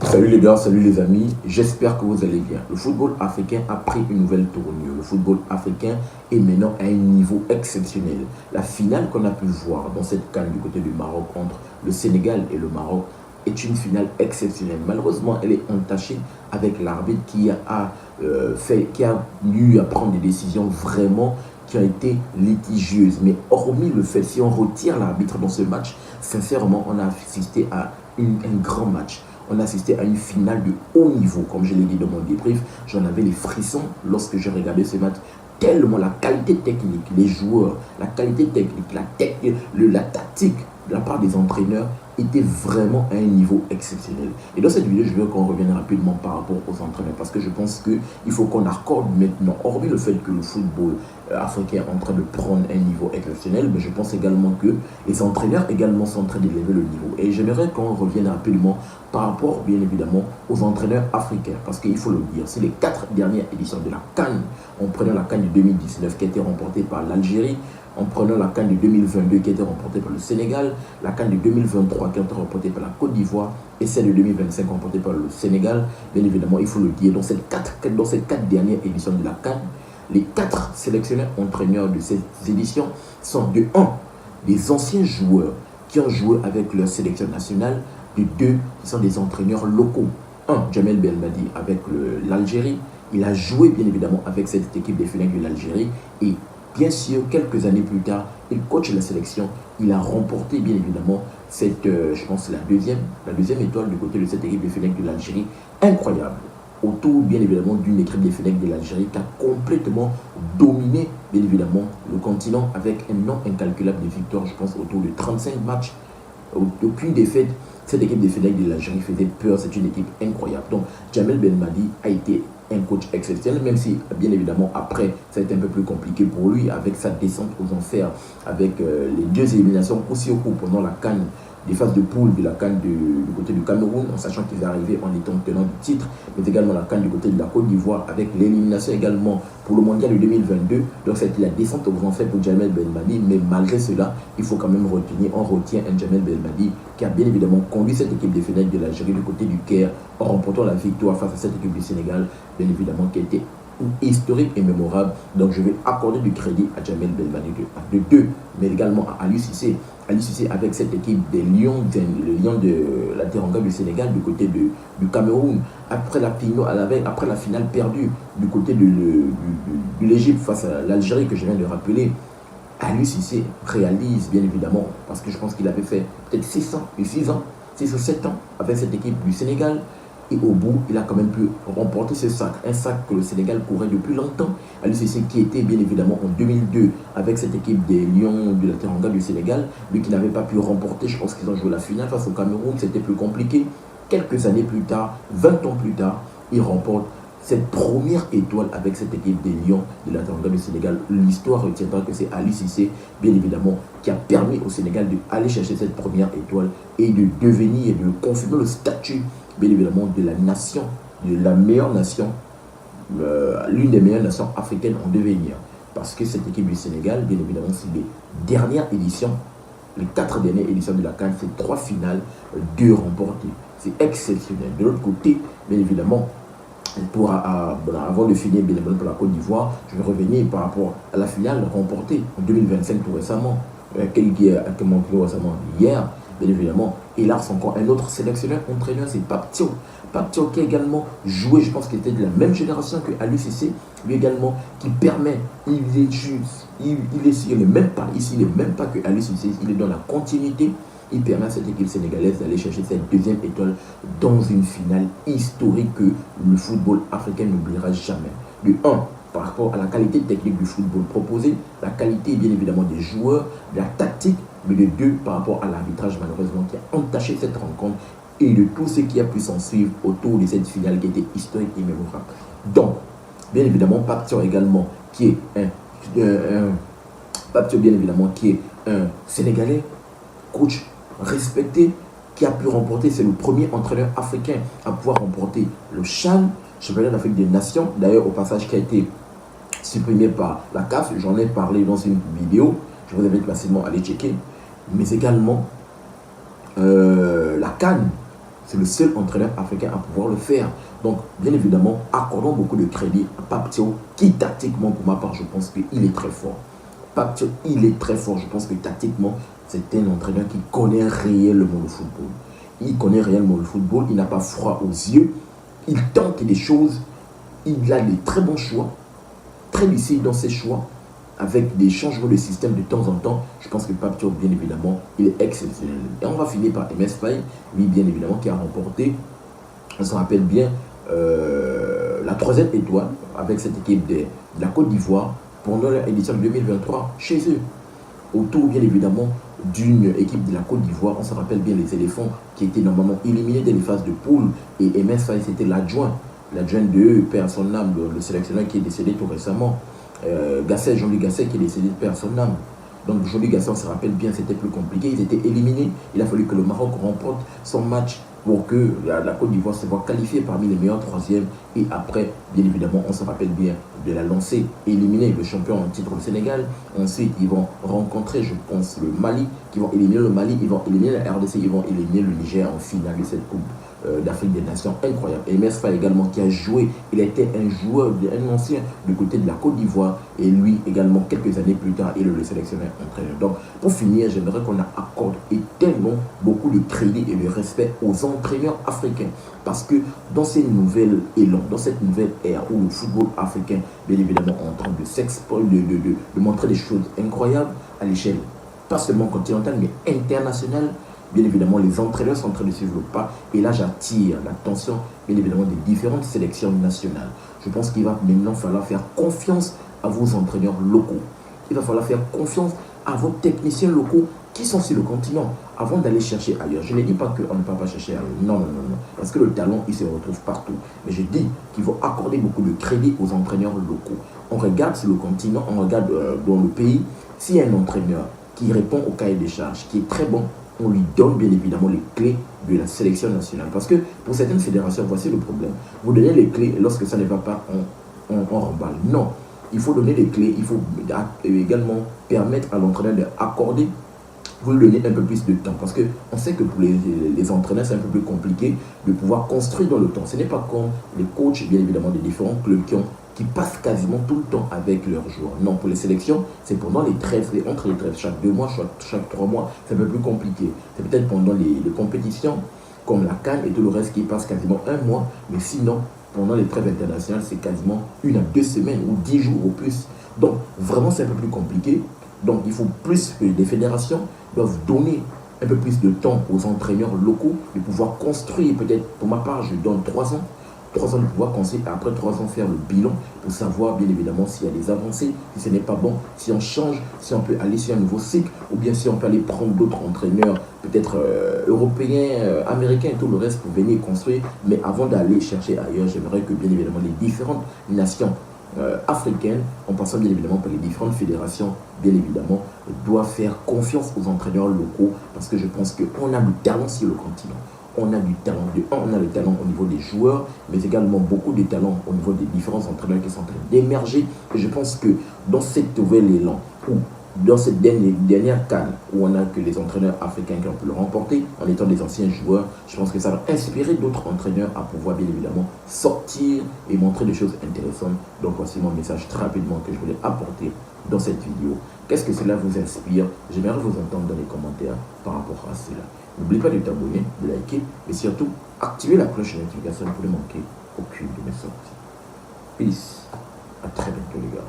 Salut les gars, salut les amis, j'espère que vous allez bien. Le football africain a pris une nouvelle tournure. Le football africain est maintenant à un niveau exceptionnel. La finale qu'on a pu voir dans cette CAN du côté du Maroc entre le Sénégal et le Maroc est une finale exceptionnelle. Malheureusement, elle est entachée avec l'arbitre qui a eu à prendre des décisions vraiment qui ont été litigieuses. Mais hormis le fait, si on retire l'arbitre dans ce match, sincèrement, on a assisté à un grand match. On a assisté à une finale de haut niveau, comme je l'ai dit dans mon débrief. J'en avais les frissons lorsque je regardais ce match. Tellement la qualité technique, les joueurs, la qualité technique, la tactique de la part des entraîneurs était vraiment à un niveau exceptionnel. Et dans cette vidéo, je veux qu'on revienne rapidement par rapport aux entraîneurs parce que je pense qu'il faut qu'on accorde maintenant, hormis le fait que le football africain est en train de prendre un niveau exceptionnel, mais je pense également que les entraîneurs également sont en train d'élever le niveau. Et j'aimerais qu'on revienne rapidement par rapport, bien évidemment, aux entraîneurs africains. Parce qu'il faut le dire, c'est les 4 dernières éditions de la CAN. En prenant la CAN de 2019 qui a été remportée par l'Algérie, en prenant la CAN de 2022 qui a été remportée par le Sénégal, la CAN de 2023 qui a été remportée par la Côte d'Ivoire et celle de 2025 remportée par le Sénégal. Bien évidemment, il faut le dire, dans ces 4 dernières éditions de la CAN, les 4 sélectionneurs entraîneurs de ces éditions sont de 1, des anciens joueurs qui ont joué avec leur sélection nationale, de 2, qui sont des entraîneurs locaux. 1, Djamel Belmadi avec l'Algérie, il a joué bien évidemment avec cette équipe des Fennecs de l'Algérie et bien sûr, quelques années plus tard, il coach la sélection. Il a remporté, bien évidemment, je pense, la deuxième étoile du côté de cette équipe des Fennecs de l'Algérie. Incroyable. Autour, bien évidemment, d'une équipe des Fennecs de l'Algérie qui a complètement dominé, bien évidemment, le continent avec un nombre incalculable de victoires. Je pense autour de 35 matchs. Aucune défaite. Cette équipe des Fennecs de l'Algérie faisait peur. C'est une équipe incroyable. Donc, Djamel Belmadi a été un coach exceptionnel, même si bien évidemment après ça a été un peu plus compliqué pour lui avec sa descente aux enfers, avec les 2 éliminations aussi au cours pendant la CAN, des phases de poule de la CAN du côté du Cameroun, en sachant qu'ils arrivaient en étant tenants du titre, mais également la CAN du côté de la Côte d'Ivoire avec l'élimination également pour le mondial de 2022. Donc c'était la descente aux enfers pour Djamel Belmadi, mais malgré cela, il faut quand même on retient un Djamel Belmadi qui a bien évidemment conduit cette équipe des Fennecs de l'Algérie du côté du Caire en remportant la victoire face à cette équipe du Sénégal, bien évidemment qui a été historique et mémorable. Donc je vais accorder du crédit à Djamel Belmadi de 2, mais également à Aliou Cissé. Aliou Cissé avec cette équipe des Lions, de la Teranga du Sénégal du côté du Cameroun, après la finale perdue du côté de l'Égypte face à l'Algérie que je viens de rappeler. Aliou Cissé réalise bien évidemment, parce que je pense qu'il avait fait peut-être 6 ou 7 ans avec cette équipe du Sénégal. Et au bout, il a quand même pu remporter ce sac. Un sac que le Sénégal courait depuis longtemps. Aliou Cissé qui était bien évidemment en 2002 avec cette équipe des Lions de la Teranga du Sénégal. Lui qui n'avait pas pu remporter, je pense qu'ils ont joué la finale face au Cameroun. C'était plus compliqué. Quelques années plus tard, 20 ans plus tard, il remporte cette première étoile avec cette équipe des Lions de la Teranga du Sénégal. L'histoire retiendra que c'est Aliou Cissé, bien évidemment, qui a permis au Sénégal d'aller chercher cette première étoile et de devenir, de confirmer le statut, bien évidemment, de la nation, de la meilleure nation, l'une des meilleures nations africaines en devenir. Parce que cette équipe du Sénégal, bien évidemment, c'est les dernières éditions, les 4 dernières éditions de la CAN, c'est 3 finales, 2 remportées. C'est exceptionnel. De l'autre côté, bien évidemment, avant de finir bien évidemment pour la Côte d'Ivoire, je vais revenir par rapport à la finale remportée en 2025 tout récemment, récemment hier, bien évidemment. Et là, c'est encore un autre sélectionneur, entraîneur, c'est Pape Thiaw. Pape Thiaw qui a également joué, je pense qu'il était de la même génération que Aliou Cissé, lui également, qui permet, il n'est même pas ici, il n'est même pas que Aliou Cissé, il est dans la continuité. Il permet à cette équipe sénégalaise d'aller chercher cette deuxième étoile dans une finale historique que le football africain n'oubliera jamais. De 1, par rapport à la qualité technique du football proposé, la qualité bien évidemment des joueurs, de la tactique, mais de 2, par rapport à l'arbitrage malheureusement qui a entaché cette rencontre et de tout ce qui a pu s'en suivre autour de cette finale qui était historique et mémorable. Donc, bien évidemment, Pape Thiaw également, qui est un Sénégalais, coach respecté, qui a pu remporter, c'est le premier entraîneur africain à pouvoir remporter le CHAN, championnat d'Afrique des Nations, d'ailleurs au passage qui a été supprimé par la CAF, j'en ai parlé dans une vidéo, je vous invite facilement à aller checker, mais également la CAN, C'est le seul entraîneur africain à pouvoir le faire. Donc, bien évidemment, accordons beaucoup de crédit à Pape Thiaw, qui tactiquement, pour ma part, je pense qu'il est très fort. Pape Thiaw, il est très fort. Je pense que tactiquement, c'est un entraîneur qui connaît réellement le football. Il connaît réellement le football, il n'a pas froid aux yeux, il tente des choses, il a des très bons choix, très lucides dans ses choix, avec des changements de système de temps en temps. Je pense que Pape Thiaw, bien évidemment, il est exceptionnel. Et on va finir par MS Faye, lui, bien évidemment, qui a remporté, on se rappelle bien, la 3e étoile avec cette équipe de la Côte d'Ivoire pendant l'édition 2023 chez eux. Autour, bien évidemment, d'une équipe de la Côte d'Ivoire. On se rappelle bien les éléphants qui étaient normalement éliminés dès les phases de poule. Et MS Faye, c'était l'adjoint de Père à son âme, le sélectionneur qui est décédé tout récemment. Gasset, Jean-Luc Gasset qui est décédé de Père à son âme. Donc Jean-Luc Gasset, on se rappelle bien, c'était plus compliqué. Ils étaient éliminés. Il a fallu que le Maroc remporte son match pour que la Côte d'Ivoire se voit qualifiée parmi les meilleurs 3e. Et après, bien évidemment, on se rappelle bien de la lancée, éliminer le champion en titre au Sénégal. Ensuite, ils vont rencontrer, je pense, le Mali, qui vont éliminer le Mali, ils vont éliminer la RDC, ils vont éliminer le Niger en finale de cette Coupe d'Afrique des Nations. Incroyable. Et MS Faye également qui a joué, il était un joueur, un ancien du côté de la Côte d'Ivoire. Et lui également, quelques années plus tard, il est le sélectionneur entraîneur. Donc, pour finir, j'aimerais qu'on accorde tellement beaucoup de crédit et de respect aux entraîneurs africains. Parce que dans ces nouvelles élans, dans cette nouvelle ère où le football africain, bien évidemment, est en train de s'exposer, de montrer des choses incroyables à l'échelle, pas seulement continentale, mais internationale, bien évidemment, les entraîneurs sont en train de suivre le pas. Et là, j'attire l'attention, bien évidemment, des différentes sélections nationales. Je pense qu'il va maintenant falloir faire confiance à vos entraîneurs locaux. Il va falloir faire confiance à vos techniciens locaux qui sont sur le continent avant d'aller chercher ailleurs. Je ne dis pas qu'on ne peut pas chercher ailleurs. Non, non, non, non. Parce que le talent, il se retrouve partout. Mais je dis qu'il faut accorder beaucoup de crédit aux entraîneurs locaux. On regarde sur le continent, on regarde dans le pays. S'il y a un entraîneur qui répond au cahier des charges, qui est très bon, on lui donne bien évidemment les clés de la sélection nationale. Parce que pour certaines fédérations, voici le problème. Vous donnez les clés et lorsque ça ne va pas, on remballe. Non. Il faut donner les clés, il faut également permettre à l'entraîneur d'accorder, vous lui donnez un peu plus de temps. Parce qu'on sait que pour les entraîneurs, c'est un peu plus compliqué de pouvoir construire dans le temps. Ce n'est pas comme les coachs, bien évidemment, des différents clubs qui passent quasiment tout le temps avec leurs joueurs. Non, pour les sélections, c'est pendant les trêves, entre les trêves, chaque 2 mois, chaque 3 mois, c'est un peu plus compliqué. C'est peut-être pendant les compétitions, comme la CAN et tout le reste qui passe quasiment 1 mois, mais sinon, pendant les trêves internationales, c'est quasiment 1 à 2 semaines ou 10 jours au plus. Donc, vraiment, c'est un peu plus compliqué. Donc, il faut plus que les fédérations doivent donner un peu plus de temps aux entraîneurs locaux de pouvoir construire. Peut-être, pour ma part, je donne 3 ans. 3 ans de pouvoir construire et après 3 ans faire le bilan pour savoir bien évidemment s'il y a des avancées, si ce n'est pas bon, si on change, si on peut aller sur un nouveau cycle ou bien si on peut aller prendre d'autres entraîneurs, peut-être européens, américains et tout le reste pour venir construire. Mais avant d'aller chercher ailleurs, j'aimerais que bien évidemment les différentes nations africaines, en passant bien évidemment par les différentes fédérations, bien évidemment, doivent faire confiance aux entraîneurs locaux parce que je pense qu'on a du talent sur le continent. On a du talent, on a le talent au niveau des joueurs, mais également beaucoup de talent au niveau des différents entraîneurs qui sont en train d'émerger. Et je pense que dans cette nouvelle élan, ou dans cette dernière CAN, où on a que les entraîneurs africains qui ont pu le remporter, en étant des anciens joueurs, je pense que ça va inspirer d'autres entraîneurs à pouvoir bien évidemment sortir et montrer des choses intéressantes. Donc voici mon message très rapidement que je voulais apporter dans cette vidéo. Qu'est-ce que cela vous inspire? J'aimerais vous entendre dans les commentaires par rapport à cela. N'oubliez pas de t'abonner, de liker, et surtout, activer la cloche de notification pour ne manquer aucune de mes sorties. Peace. À très bientôt les gars.